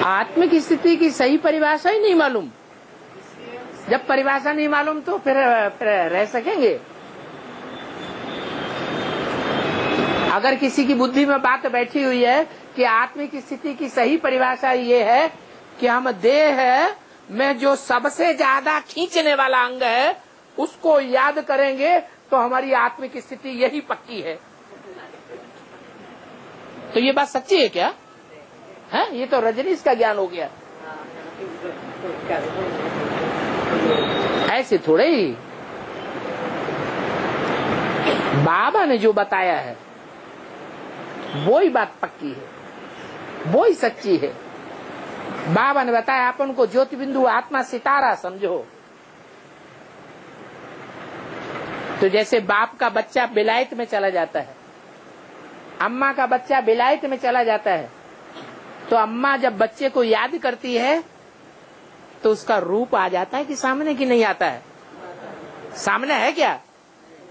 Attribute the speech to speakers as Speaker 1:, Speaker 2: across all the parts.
Speaker 1: आत्मिक स्थिति की सही परिभाषा ही नहीं मालूम। जब परिभाषा नहीं मालूम तो फिर रह सकेंगे? अगर किसी की बुद्धि में बात बैठी हुई है कि आत्मिक स्थिति की सही परिभाषा ये है कि हम देह में जो सबसे ज्यादा खींचने वाला अंग है उसको याद करेंगे तो हमारी आत्मिक स्थिति यही पक्की है, तो ये बात सच्ची है क्या? है? ये तो रजनीश का ज्ञान हो गया। ऐसे थोड़े ही बाबा ने जो बताया है वो ही बात पक्की है, वो ही सच्ची है। बाबा ने बताया अपन को ज्योति बिंदु आत्मा सितारा समझो। तो जैसे बाप का बच्चा विलायत में चला जाता है, अम्मा का बच्चा विलायत में चला जाता है, तो अम्मा जब बच्चे को याद करती है तो उसका रूप आ जाता है कि सामने की नहीं आता है? सामने है क्या?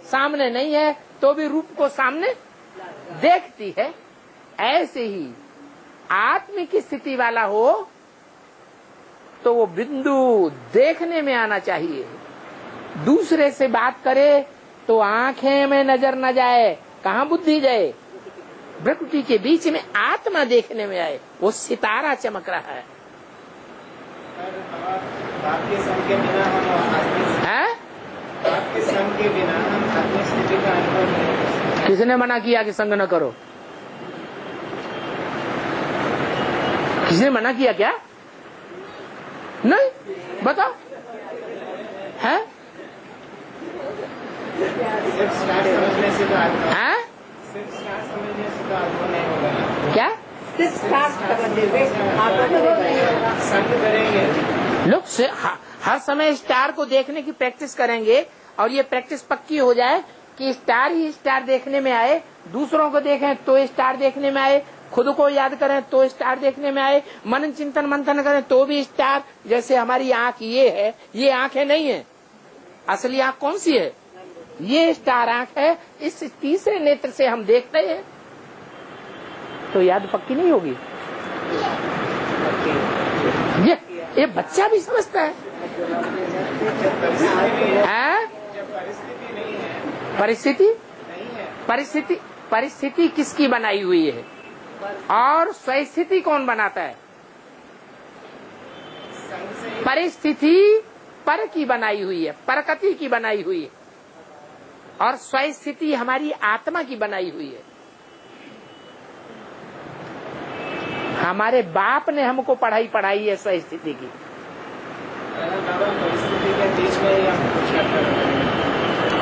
Speaker 1: सामने नहीं है तो भी रूप को सामने देखती है। ऐसे ही आत्मिक स्थिति वाला हो तो वो बिंदु देखने में आना चाहिए। दूसरे से बात करे तो आंखें में नजर न जाए, कहाँ बुद्धि जाए? प्रकृति के बीच में आत्मा देखने में आए, वो सितारा चमक रहा है।
Speaker 2: आपके संग के बिना हम आत्मिक स्थिति का अनुभव नहीं कर सकते।
Speaker 1: किसने मना किया कि संग न करो? किसने मना किया क्या? नहीं, बताओ। है?
Speaker 2: सिर्फ स्टार समझने से तो आत्मा,
Speaker 1: है?
Speaker 2: सिर्फ स्टार समझने से तो आत्मा नहीं होगा।
Speaker 1: क्या?
Speaker 2: संग करेंगे
Speaker 1: लोग से हर समय स्टार को देखने की प्रैक्टिस करेंगे और ये प्रैक्टिस पक्की हो जाए कि स्टार ही स्टार देखने में आए, दूसरों को देखें तो स्टार देखने में आए, खुद को याद करें तो स्टार देखने में आए, मनन चिंतन मंथन करें तो भी स्टार। जैसे हमारी आंख ये है, ये आंखें नहीं है। असली आंख कौन सी है? ये स्टार आंख है। इस तीसरे नेत्र से हम देखते हैं तो याद पक्की नहीं होगी। ये बच्चा भी समझता है। परिस्थिति किसकी बनाई हुई है और स्वस्थिति कौन बनाता है? परिस्थिति पर की बनाई हुई है, प्रकृति की बनाई हुई है, और स्वस्थिति हमारी आत्मा की बनाई हुई है। हमारे बाप ने हमको पढ़ाई है स्वस्थिति की।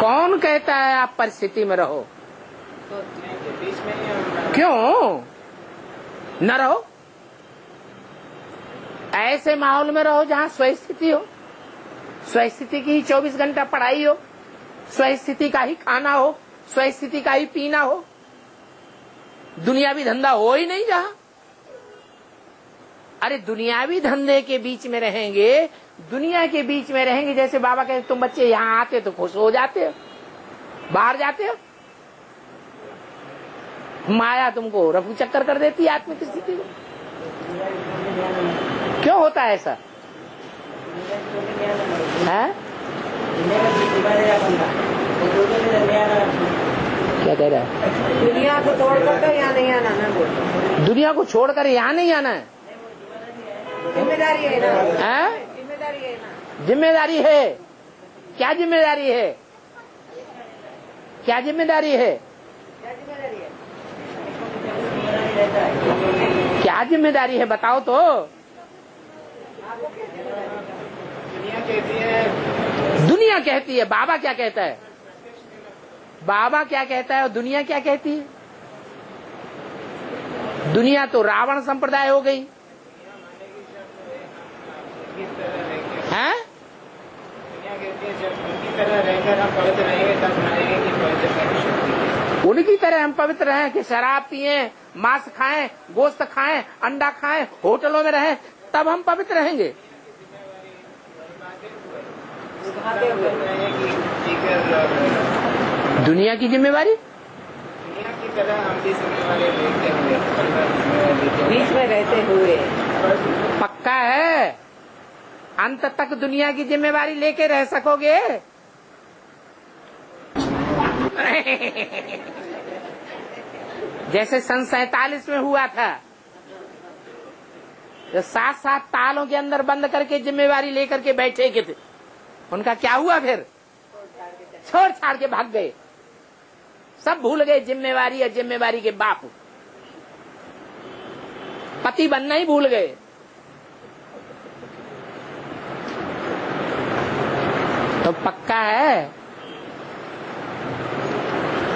Speaker 1: कौन कहता है आप परिस्थिति में रहो? क्यों न रहो? ऐसे माहौल में रहो जहाँ स्वस्थिति हो, स्वस्थिति की ही 24 घंटा पढ़ाई हो, स्वस्थिति का ही खाना हो, स्वस्थिति का ही पीना हो, दुनियावी धंधा हो ही नहीं जहाँ। अरे दुनियावी धंधे के बीच में रहेंगे, दुनिया के बीच में रहेंगे। जैसे बाबा कहते तुम बच्चे यहाँ आते तो खुश हो जाते हो, बाहर जाते हो माया तुमको रफू चक्कर कर देती है आत्मिक स्थिति को। क्यों होता है ऐसा? है? क्या कह रहा है?
Speaker 3: दुनिया को छोड़कर यहाँ नहीं आना ना।
Speaker 1: दुनिया को छोड़कर यहाँ नहीं आना है।
Speaker 3: जिम्मेदारी है ना।
Speaker 1: है?
Speaker 3: जिम्मेदारी है ना।
Speaker 1: जिम्मेदारी है। क्या जिम्मेदारी है? क्या जिम्मेदारी है? क्या जिम्मेदारी है बताओ तो। दुनिया कहती है, बाबा क्या कहता है? बाबा क्या कहता है और दुनिया क्या कहती है? दुनिया तो रावण संप्रदाय हो गई है। उनकी तरह हम पवित्र रहें कि शराब पिए, मांस खाएं, गोश्त खाएं, अंडा खाएं, होटलों में रहें, तब हम पवित्र रहेंगे। दुनिया की जिम्मेवारी
Speaker 2: दुनिया की तरह हम भी जिम्मेवारी लेते हुए
Speaker 3: बीच में रहते हुए
Speaker 1: अंत तक दुनिया की जिम्मेवारी लेके रह सकोगे? जैसे सन 47 में हुआ था, जो 7-7 तालों के अंदर बंद करके जिम्मेवारी लेकर के बैठे के थे, उनका क्या हुआ? फिर छोड़ छाड़ के भाग गए, सब भूल गए जिम्मेवारी और जिम्मेवारी के बाप, पति बनना ही भूल गए। तो पक्का है